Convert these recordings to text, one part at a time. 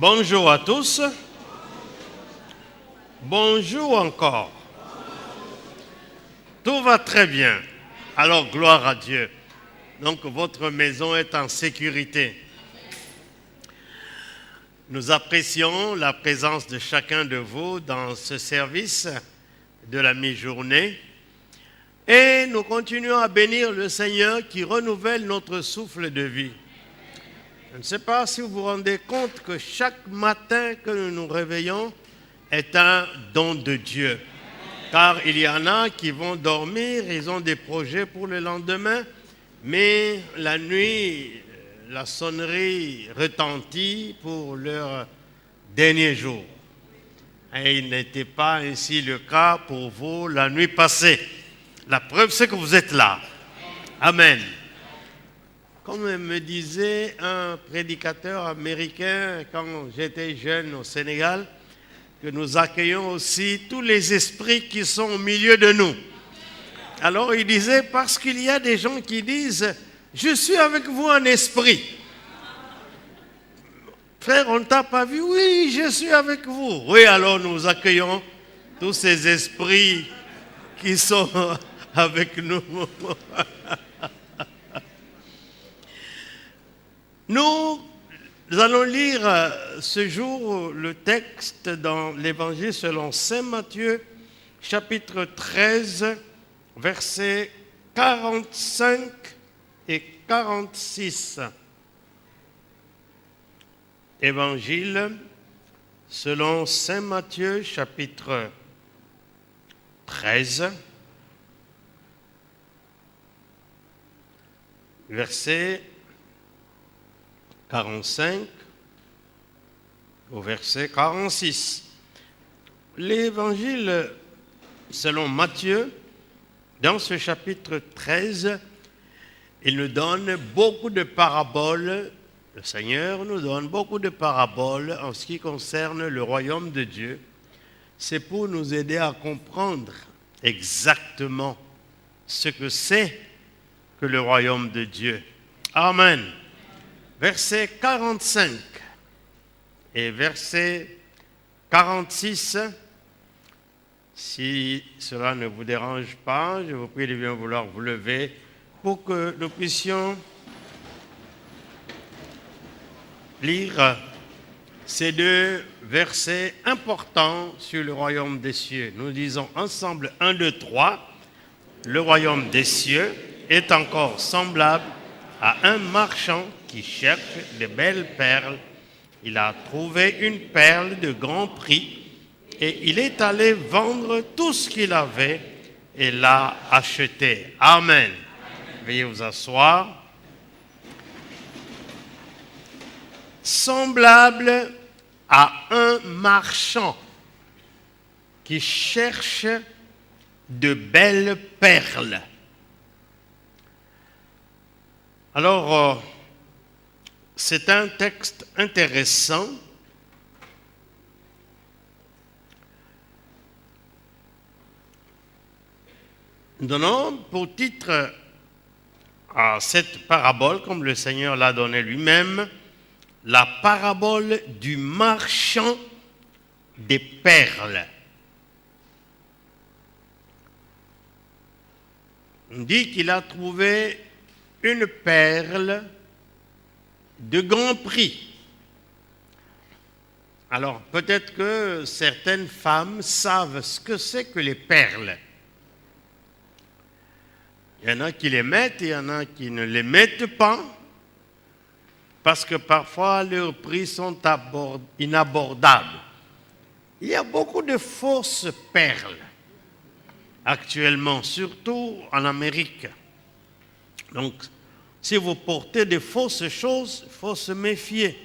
Bonjour à tous. Bonjour encore. Tout va très bien. Alors, gloire à Dieu. Donc, votre maison est en sécurité. Nous apprécions la présence de chacun de vous dans ce service de la mi-journée. Et nous continuons à bénir le Seigneur qui renouvelle notre souffle de vie. Je ne sais pas si vous vous rendez compte que chaque matin que nous nous réveillons est un don de Dieu. Car il y en a qui vont dormir, ils ont des projets pour le lendemain, mais la nuit, la sonnerie retentit pour leur dernier jour. Et il n'était pas ainsi le cas pour vous la nuit passée. La preuve, c'est que vous êtes là. Amen. Comme me disait un prédicateur américain quand j'étais jeune au Sénégal, que nous accueillons aussi tous les esprits qui sont au milieu de nous. Alors il disait, parce qu'il y a des gens qui disent, je suis avec vous en esprit. Frère, on ne t'a pas vu? Oui, je suis avec vous. Oui, alors nous accueillons tous ces esprits qui sont avec nous. Nous allons lire ce jour le texte dans l'Évangile selon saint Matthieu, chapitre 13, versets 45 et 46. Évangile selon saint Matthieu, chapitre 13, verset 45 au verset 46. L'évangile selon Matthieu, dans ce chapitre 13, il nous donne beaucoup de paraboles. Le Seigneur nous donne beaucoup de paraboles en ce qui concerne le royaume de Dieu. C'est pour nous aider à comprendre exactement ce que c'est que le royaume de Dieu. Amen. Verset 45 et verset 46, si cela ne vous dérange pas, je vous prie de bien vouloir vous lever pour que nous puissions lire ces deux versets importants sur le royaume des cieux. Nous disons ensemble 1, 2, 3. Le royaume des cieux est encore semblable à un marchand qui cherche de belles perles. Il a trouvé une perle de grand prix et il est allé vendre tout ce qu'il avait et l'a achetée. Amen. Veuillez vous asseoir. Semblable à un marchand qui cherche de belles perles. Alors, c'est un texte intéressant. Nous donnons pour titre à cette parabole, comme le Seigneur l'a donné lui-même, la parabole du marchand des perles. On dit qu'il a trouvé une perle de grand prix. Alors, peut-être que certaines femmes savent ce que c'est que les perles. Il y en a qui les mettent et il y en a qui ne les mettent pas, parce que parfois leurs prix sont inabordables. Il y a beaucoup de fausses perles actuellement, surtout en Amérique. Donc, si vous portez de fausses choses, il faut se méfier.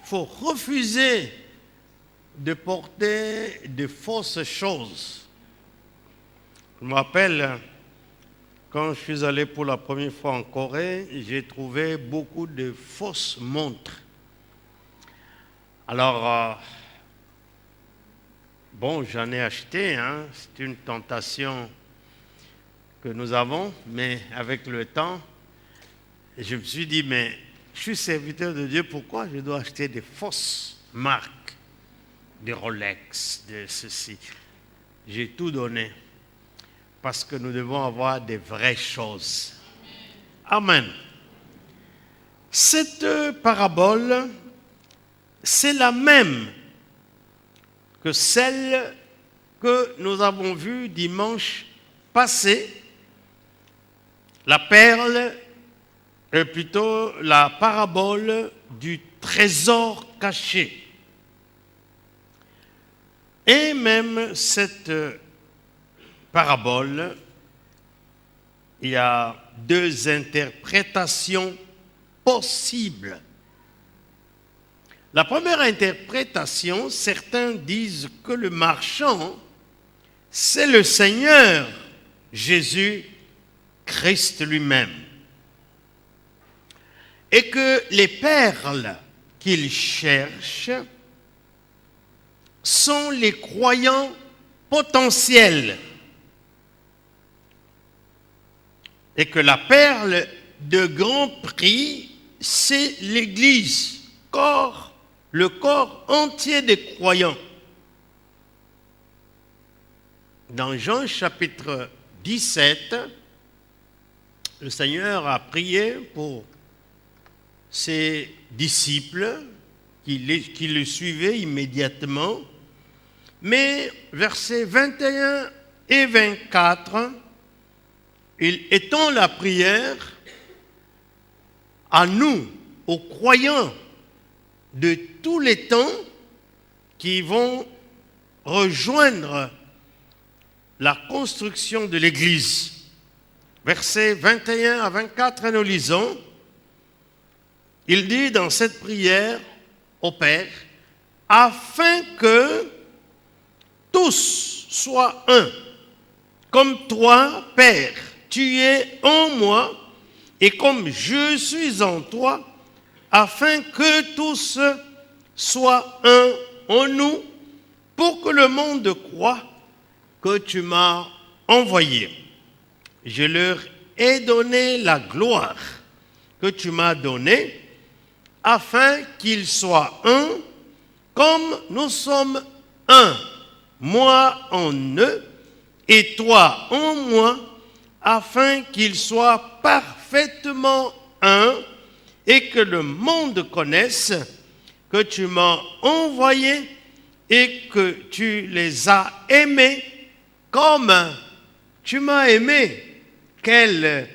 Il faut refuser de porter de fausses choses. Je me rappelle, quand je suis allé pour la première fois en Corée, j'ai trouvé beaucoup de fausses montres. Alors, j'en ai acheté, c'est une tentation que nous avons, mais avec le temps, je me suis dit, mais je suis serviteur de Dieu, pourquoi je dois acheter des fausses marques, des Rolex, de ceci. J'ai tout donné parce que nous devons avoir des vraies choses. Amen. Cette parabole, c'est la même que celle que nous avons vue dimanche passé. La perle, plutôt la parabole du trésor caché. Et même cette parabole, il y a deux interprétations possibles. La première interprétation, certains disent que le marchand, c'est le Seigneur Jésus-Christ lui-même. Et que les perles qu'il cherche sont les croyants potentiels. Et que la perle de grand prix, c'est l'Église, le corps entier des croyants. Dans Jean chapitre 17, le Seigneur a prié pour ses disciples qui le suivaient immédiatement. Mais versets 21 et 24, il étend la prière à nous, aux croyants de tous les temps qui vont rejoindre la construction de l'Église. Versets 21 à 24, nous lisons. Il dit dans cette prière au Père, afin que tous soient un, comme toi, Père, tu es en moi, et comme je suis en toi, afin que tous soient un en nous, pour que le monde croie que tu m'as envoyé. Je leur ai donné la gloire que tu m'as donnée, afin qu'ils soient un, comme nous sommes un, moi en eux, et toi en moi, afin qu'ils soient parfaitement un, et que le monde connaisse que tu m'as envoyé et que tu les as aimés comme tu m'as aimé. Quelle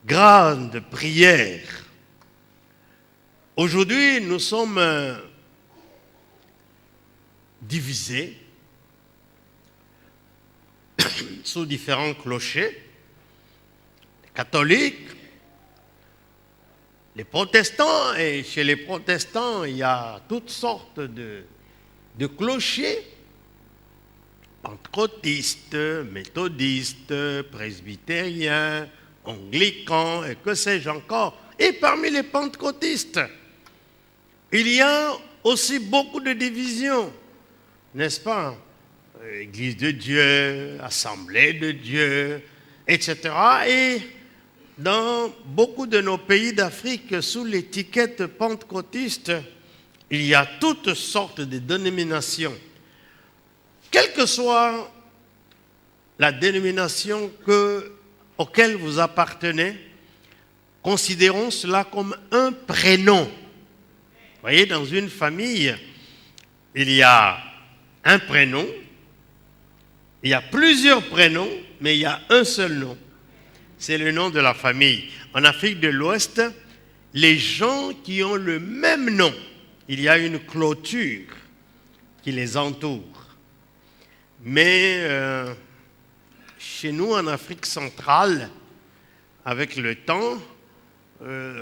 grande prière! Aujourd'hui, nous sommes divisés sous différents clochers. Les catholiques, les protestants, et chez les protestants, il y a toutes sortes de clochers, pentecôtistes, méthodistes, presbytériens, anglicans, et que sais-je encore. Et parmi les pentecôtistes, il y a aussi beaucoup de divisions, n'est-ce pas? Église de Dieu, Assemblée de Dieu, etc. Et dans beaucoup de nos pays d'Afrique, sous l'étiquette pentecôtiste, il y a toutes sortes de dénominations. Quelle que soit la dénomination auquel vous appartenez, considérons cela comme un prénom. Vous voyez, dans une famille, il y a un prénom, il y a plusieurs prénoms, mais il y a un seul nom. C'est le nom de la famille. En Afrique de l'Ouest, les gens qui ont le même nom, il y a une clôture qui les entoure. Mais chez nous, en Afrique centrale, avec le temps,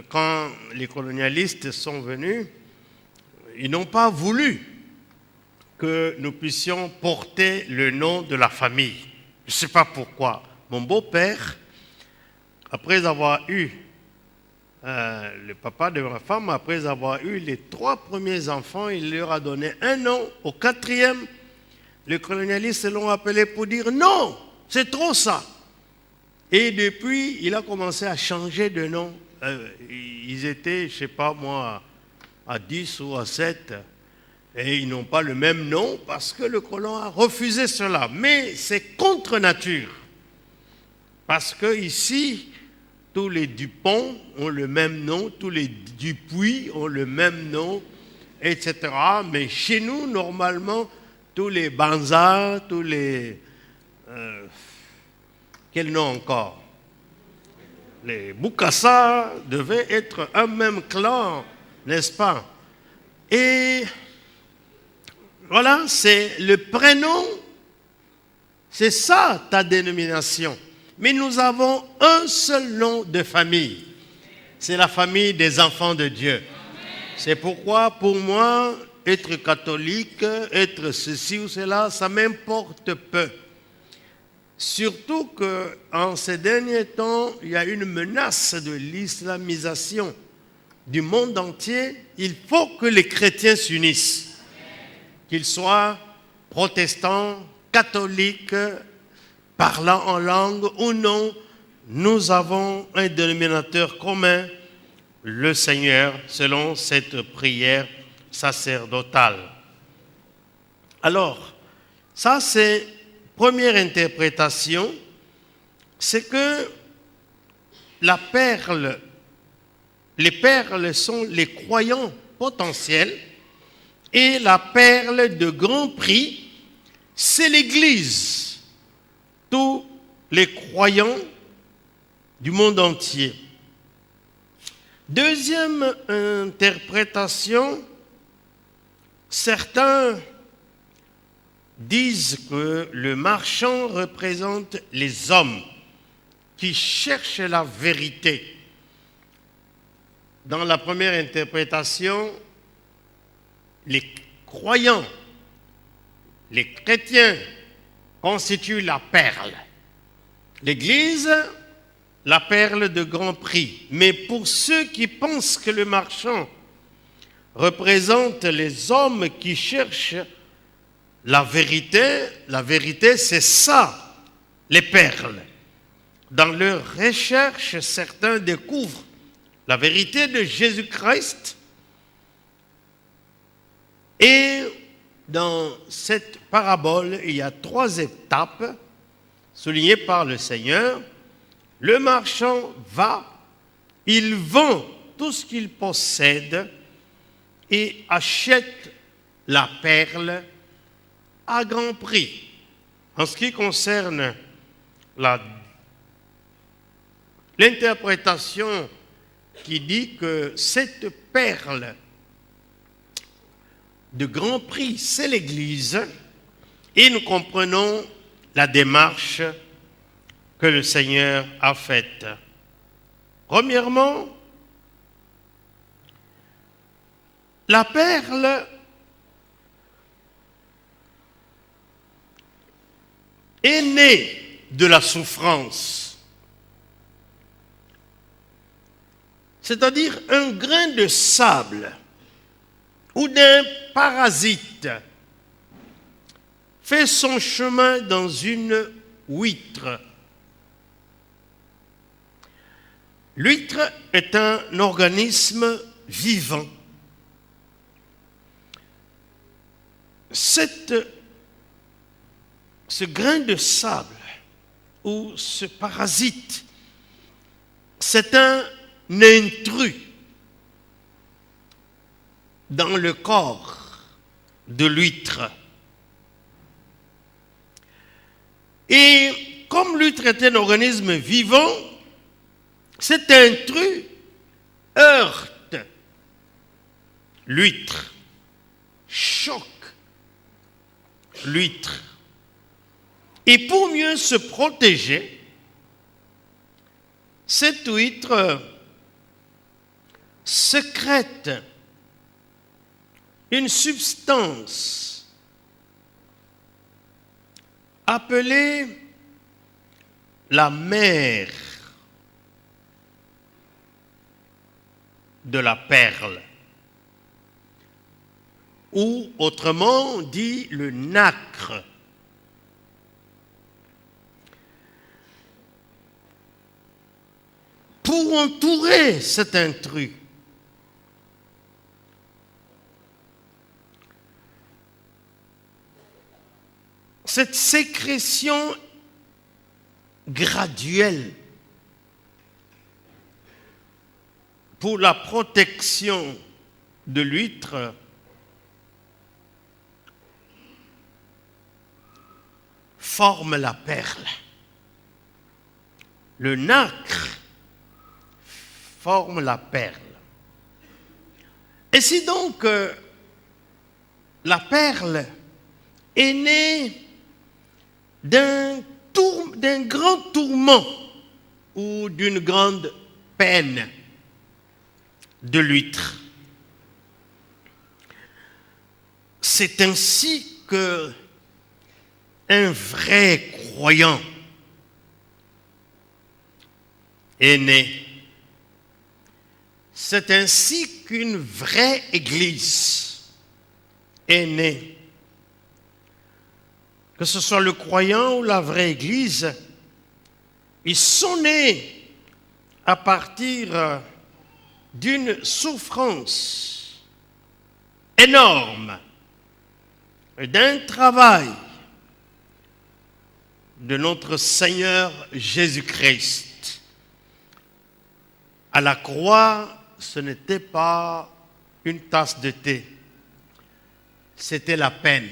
quand les colonialistes sont venus, ils n'ont pas voulu que nous puissions porter le nom de la famille. Je ne sais pas pourquoi. Mon beau-père, après avoir eu le papa de ma femme, après avoir eu les 3 premiers enfants, il leur a donné un nom. Au 4e, les colonialistes l'ont appelé pour dire non, c'est trop ça. Et depuis, il a commencé à changer de nom. Ils étaient, je ne sais pas moi, à 10 ou à 7, et ils n'ont pas le même nom parce que le colon a refusé cela. Mais c'est contre nature. Parce que ici, tous les Dupont ont le même nom, tous les Dupuis ont le même nom, etc. Mais chez nous, normalement, tous les Banza, tous les... quel nom encore? Les Bukassa devaient être un même clan, n'est-ce pas? Et voilà, c'est le prénom, c'est ça ta dénomination. Mais nous avons un seul nom de famille. C'est la famille des enfants de Dieu. C'est pourquoi, pour moi, être catholique, être ceci ou cela, ça m'importe peu. Surtout qu'en ces derniers temps, il y a une menace de l'islamisation du monde entier. Il faut que les chrétiens s'unissent, qu'ils soient protestants, catholiques, parlant en langue ou non. Nous avons un dénominateur commun, le Seigneur, selon cette prière sacerdotale. Alors, ça c'est première interprétation, c'est que la perle, les perles sont les croyants potentiels et la perle de grand prix, c'est l'Église, tous les croyants du monde entier. Deuxième interprétation, certains disent que le marchand représente les hommes qui cherchent la vérité. Dans la première interprétation, les croyants, les chrétiens constituent la perle. L'Église, la perle de grand prix. Mais pour ceux qui pensent que le marchand représente les hommes qui cherchent la vérité c'est ça, les perles. Dans leur recherche, certains découvrent la vérité de Jésus-Christ. Et dans cette parabole, il y a 3 étapes soulignées par le Seigneur. Le marchand va, il vend tout ce qu'il possède et achète la perle à grand prix. En ce qui concerne l'interprétation qui dit que cette perle de grand prix, c'est l'Église, et nous comprenons la démarche que le Seigneur a faite. Premièrement, la perle est née de la souffrance. C'est-à-dire un grain de sable ou d'un parasite fait son chemin dans une huître. L'huître est un organisme vivant. Ce grain de sable ou ce parasite, c'est un intrus dans le corps de l'huître. Et comme l'huître est un organisme vivant, cet intrus heurte l'huître, choque l'huître. Et pour mieux se protéger, cette huître sécrète une substance appelée la mère de la perle, ou autrement dit le nacre. Pour entourer cet intrus, cette sécrétion graduelle pour la protection de l'huître forme la perle. Le nacre forme la perle. Et si donc la perle est née d'un grand tourment ou d'une grande peine de l'huître, c'est ainsi que un vrai croyant est né. C'est ainsi qu'une vraie église est née. Que ce soit le croyant ou la vraie église, ils sont nés à partir d'une souffrance énorme, d'un travail de notre Seigneur Jésus-Christ. À la croix, ce n'était pas une tasse de thé, c'était la peine,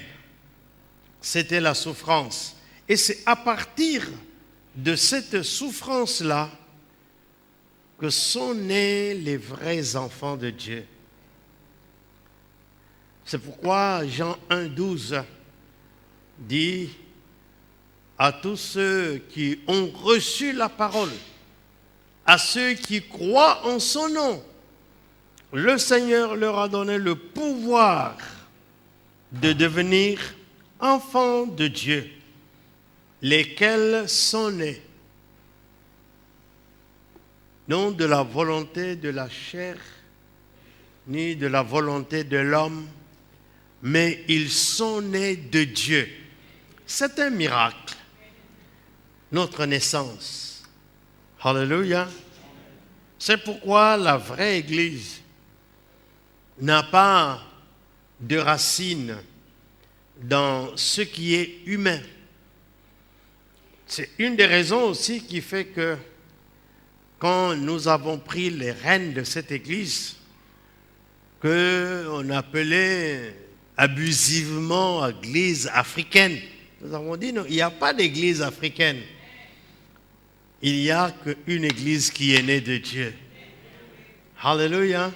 c'était la souffrance. Et c'est à partir de cette souffrance-là que sont nés les vrais enfants de Dieu. C'est pourquoi Jean 1,12 dit à tous ceux qui ont reçu la parole, à ceux qui croient en son nom, le Seigneur leur a donné le pouvoir de devenir enfants de Dieu, lesquels sont nés, non de la volonté de la chair, ni de la volonté de l'homme, mais ils sont nés de Dieu. C'est un miracle, notre naissance. Alléluia. C'est pourquoi la vraie Église n'a pas de racines dans ce qui est humain. C'est une des raisons aussi qui fait que quand nous avons pris les rênes de cette Église, qu'on appelait abusivement Église africaine, nous avons dit non, il n'y a pas d'Église africaine. Il n'y a qu'une Église qui est née de Dieu. Alléluia.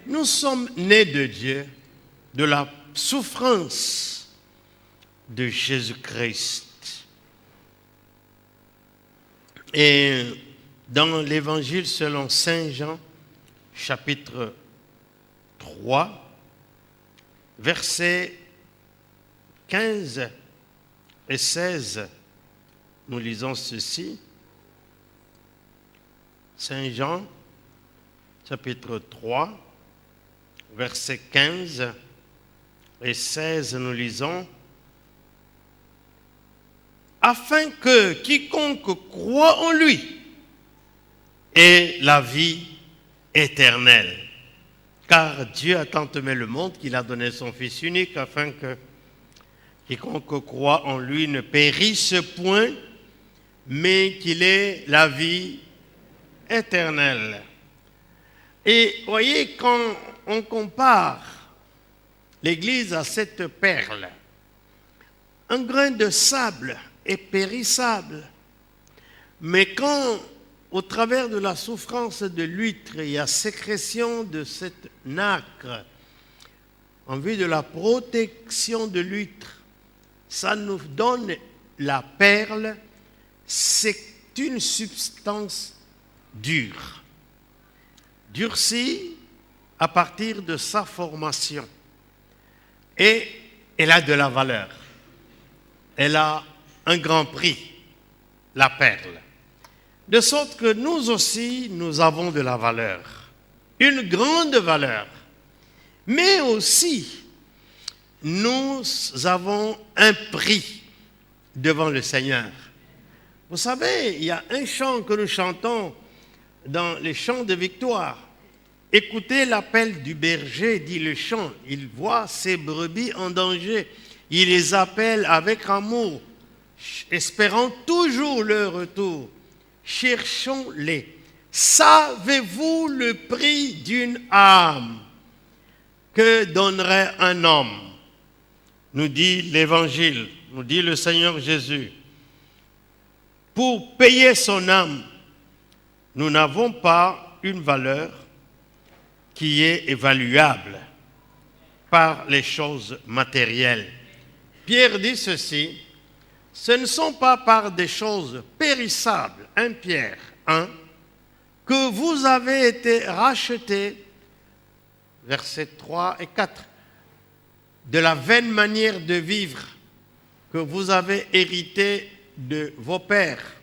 Nous sommes nés de Dieu, de la souffrance de Jésus-Christ. Et dans l'Évangile selon Saint Jean, chapitre 3, versets 15 et 16, nous lisons ceci. Saint Jean, chapitre 3, versets 15 et 16, nous lisons « Afin que quiconque croit en lui ait la vie éternelle. Car Dieu a tant aimé le monde qu'il a donné son Fils unique, afin que quiconque croit en lui ne périsse point, mais qu'il ait la vie éternelle. » Et voyez, quand on compare l'Église à cette perle, un grain de sable est périssable, mais quand, au travers de la souffrance de l'huître, il y a sécrétion de cette nacre, en vue de la protection de l'huître, ça nous donne la perle. C'est une substance dure, durcie à partir de sa formation. Et elle a de la valeur. Elle a un grand prix, la perle. De sorte que nous aussi, nous avons de la valeur. Une grande valeur. Mais aussi, nous avons un prix devant le Seigneur. Vous savez, il y a un chant que nous chantons dans les chants de victoire. Écoutez l'appel du berger, dit le chant. Il voit ses brebis en danger. Il les appelle avec amour espérant toujours leur retour. Cherchons-les. Savez-vous le prix d'une âme que donnerait un homme? Nous dit l'Évangile, nous dit le Seigneur Jésus. Pour payer son âme, nous n'avons pas une valeur qui est évaluable par les choses matérielles. Pierre dit ceci, ce ne sont pas par des choses périssables, 1 Pierre 1, que vous avez été rachetés, versets 3 et 4, de la vaine manière de vivre que vous avez hérité de vos pères,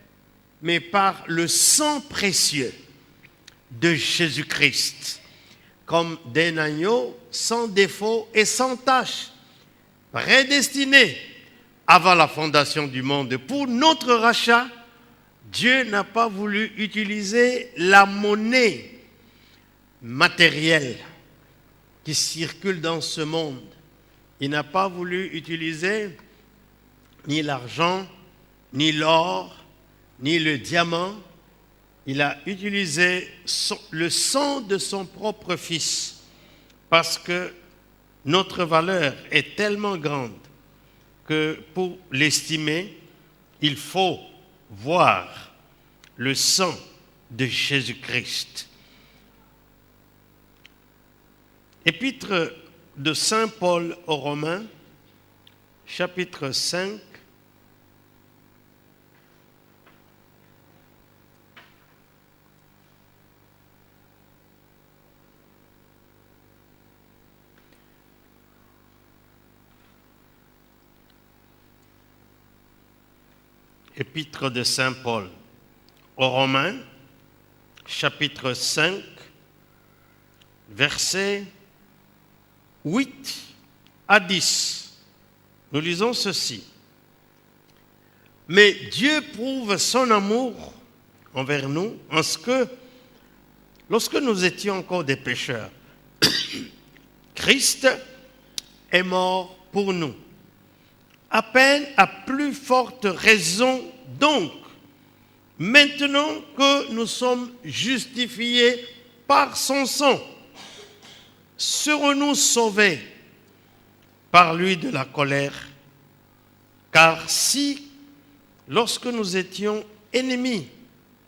mais par le sang précieux de Jésus-Christ, comme d'un agneau sans défaut et sans tache, prédestiné avant la fondation du monde. Pour notre rachat, Dieu n'a pas voulu utiliser la monnaie matérielle qui circule dans ce monde. Il n'a pas voulu utiliser ni l'argent, ni l'or, ni le diamant. Il a utilisé le sang de son propre Fils parce que notre valeur est tellement grande que pour l'estimer, il faut voir le sang de Jésus-Christ. Épître de Saint Paul aux Romains, chapitre 5, Épître de Saint Paul aux Romains, chapitre 5, versets 8 à 10. Nous lisons ceci. Mais Dieu prouve son amour envers nous en ce que, lorsque nous étions encore des pécheurs, Christ est mort pour nous. À peine à plus forte raison donc, maintenant que nous sommes justifiés par son sang, serons-nous sauvés par lui de la colère? Car si, lorsque nous étions ennemis,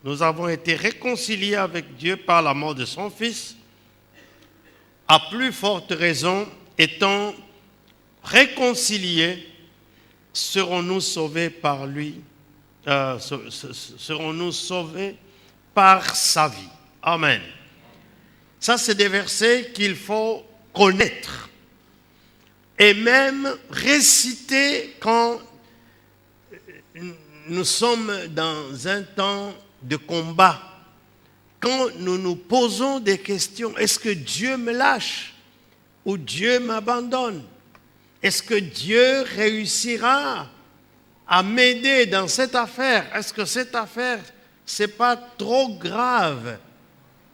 nous avons été réconciliés avec Dieu par la mort de son Fils, à plus forte raison, étant réconciliés, serons-nous sauvés par lui, serons-nous sauvés par sa vie. Amen. Ça, c'est des versets qu'il faut connaître et même réciter quand nous sommes dans un temps de combat. Quand nous nous posons des questions, est-ce que Dieu me lâche ou Dieu m'abandonne? Est-ce que Dieu réussira à m'aider dans cette affaire? Est-ce que cette affaire, ce n'est pas trop grave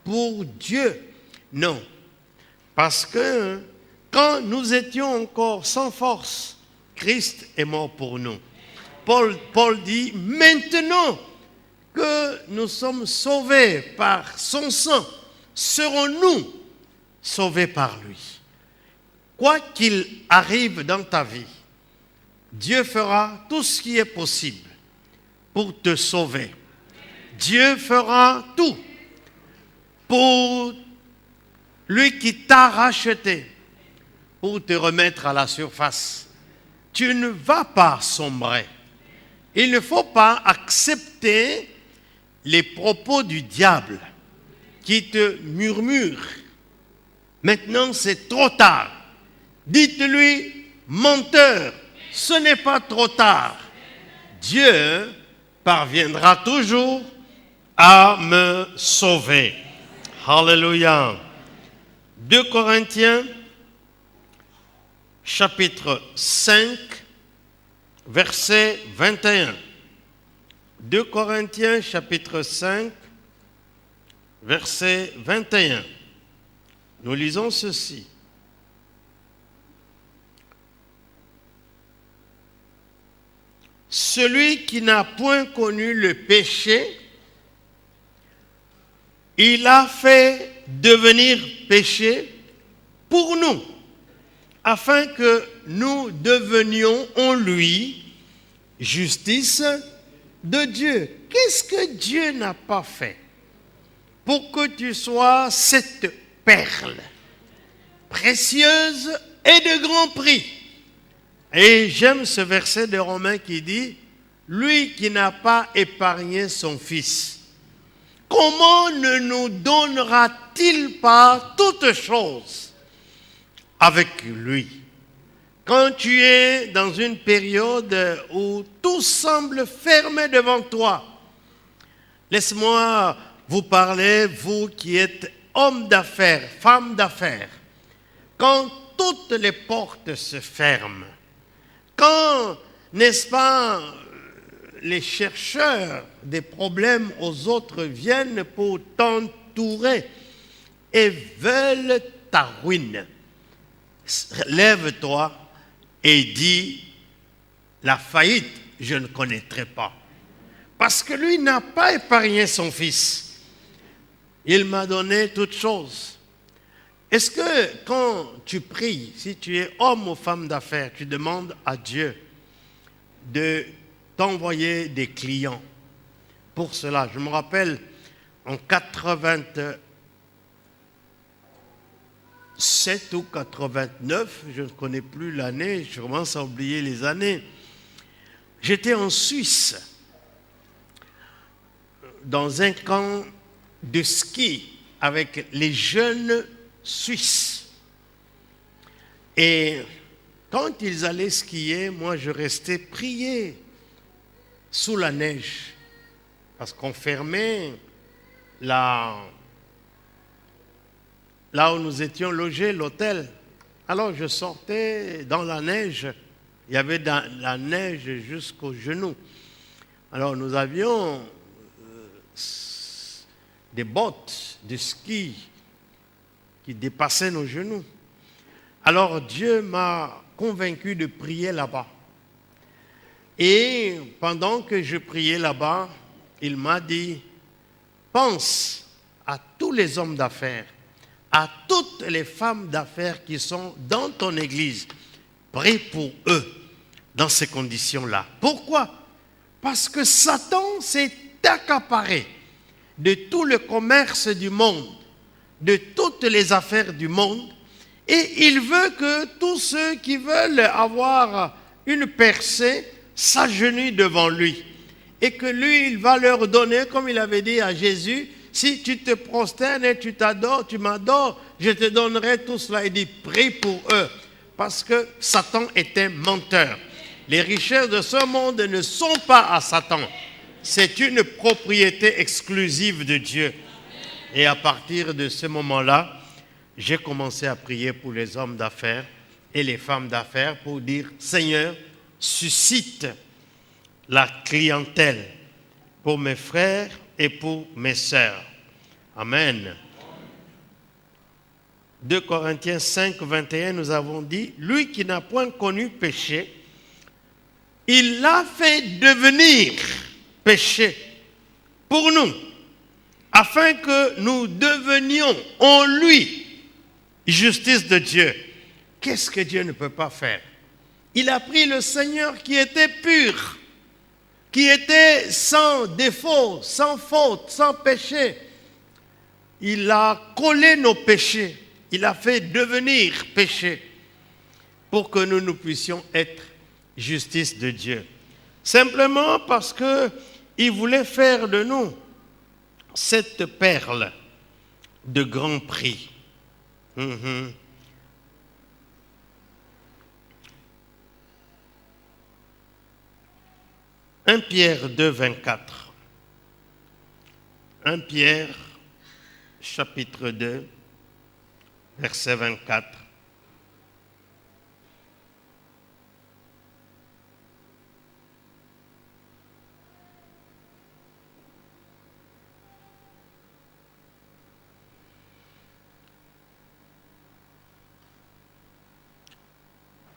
pour Dieu? Non. Parce que quand nous étions encore sans force, Christ est mort pour nous. Paul dit, maintenant que nous sommes sauvés par son sang, serons-nous sauvés par lui? Quoi qu'il arrive dans ta vie, Dieu fera tout ce qui est possible pour te sauver. Dieu fera tout pour lui qui t'a racheté, pour te remettre à la surface. Tu ne vas pas sombrer. Il ne faut pas accepter les propos du diable qui te murmure. Maintenant, c'est trop tard. Dites-lui, menteur, ce n'est pas trop tard. Dieu parviendra toujours à me sauver. Alléluia. 2 Corinthiens, chapitre 5, verset 21. 2 Corinthiens, chapitre 5, verset 21. Nous lisons ceci. celui qui n'a point connu le péché, il a fait devenir péché pour nous, afin que nous devenions en lui justice de Dieu. Qu'est-ce que Dieu n'a pas fait pour que tu sois cette perle précieuse et de grand prix? Et j'aime ce verset de Romains qui dit, lui qui n'a pas épargné son fils, comment ne nous donnera-t-il pas toutes choses avec lui? Quand tu es dans une période où tout semble fermé devant toi, laisse-moi vous parler, vous qui êtes homme d'affaires, femme d'affaires. Quand toutes les portes se ferment, quand, n'est-ce pas, les chercheurs des problèmes aux autres viennent pour t'entourer et veulent ta ruine, lève-toi et dis, la faillite, je ne connaîtrai pas. Parce que lui n'a pas épargné son fils. Il m'a donné toutes choses. Est-ce que quand tu pries, si tu es homme ou femme d'affaires, tu demandes à Dieu de t'envoyer des clients pour cela? Je me rappelle en 87 ou 89, je ne connais plus l'année, je commence à oublier les années. J'étais en Suisse, dans un camp de ski avec les jeunes Suisses. Et quand ils allaient skier, moi je restais prier sous la neige, parce qu'on fermait là où nous étions logés, l'hôtel. Alors je sortais dans la neige, il y avait de la neige jusqu'aux genoux. Alors nous avions des bottes de ski qui dépassaient nos genoux. Alors Dieu m'a convaincu de prier là-bas. Et pendant que je priais là-bas, il m'a dit, pense à tous les hommes d'affaires, à toutes les femmes d'affaires qui sont dans ton église. Prie pour eux dans ces conditions-là. Pourquoi? Parce que Satan s'est accaparé de tout le commerce du monde, de toutes les affaires du monde, et il veut que tous ceux qui veulent avoir une percée s'agenouillent devant lui. Et que lui, il va leur donner, comme il avait dit à Jésus, si tu te prosternes et tu t'adores, tu m'adores, je te donnerai tout cela. Il dit, prie pour eux. Parce que Satan est un menteur. Les richesses de ce monde ne sont pas à Satan. C'est une propriété exclusive de Dieu. Et à partir de ce moment-là, j'ai commencé à prier pour les hommes d'affaires et les femmes d'affaires pour dire, Seigneur, suscite la clientèle pour mes frères et pour mes sœurs. Amen. 2 Corinthiens 5, 21, nous avons dit, lui qui n'a point connu péché, il l'a fait devenir péché pour nous, afin que nous devenions en lui justice de Dieu. Qu'est-ce que Dieu ne peut pas faire? Il a pris le Seigneur qui était pur, qui était sans défaut, sans faute, sans péché. Il a collé nos péchés. Il a fait devenir péché pour que nous puissions être justice de Dieu. Simplement parce qu'il voulait faire de nous cette perle de grand prix. 1 Pierre 2, 24. 1 Pierre, chapitre 2, verset 24.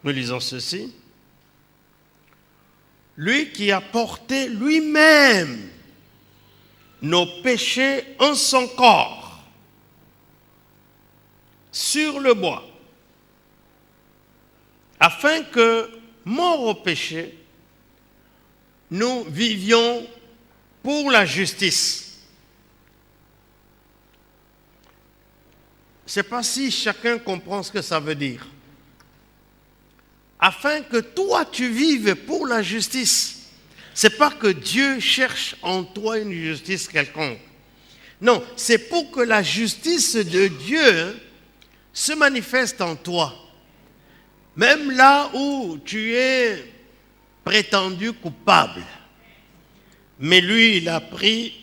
Nous lisons ceci. lui qui a porté lui-même nos péchés en son corps sur le bois, afin que, morts au péché, nous vivions pour la justice. Je ne sais pas si chacun comprend ce que ça veut dire. Afin que toi tu vives pour la justice. Ce n'est pas que Dieu cherche en toi une justice quelconque. Non, c'est pour que la justice de Dieu se manifeste en toi. Même là où tu es prétendu coupable. Mais lui, il a pris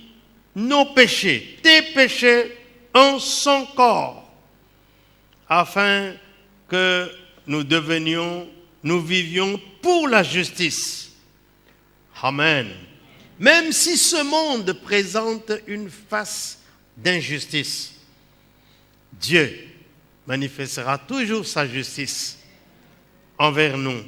nos péchés, tes péchés, en son corps, afin que nous vivions pour la justice. Amen. Même si ce monde présente une face d'injustice, Dieu manifestera toujours sa justice envers nous.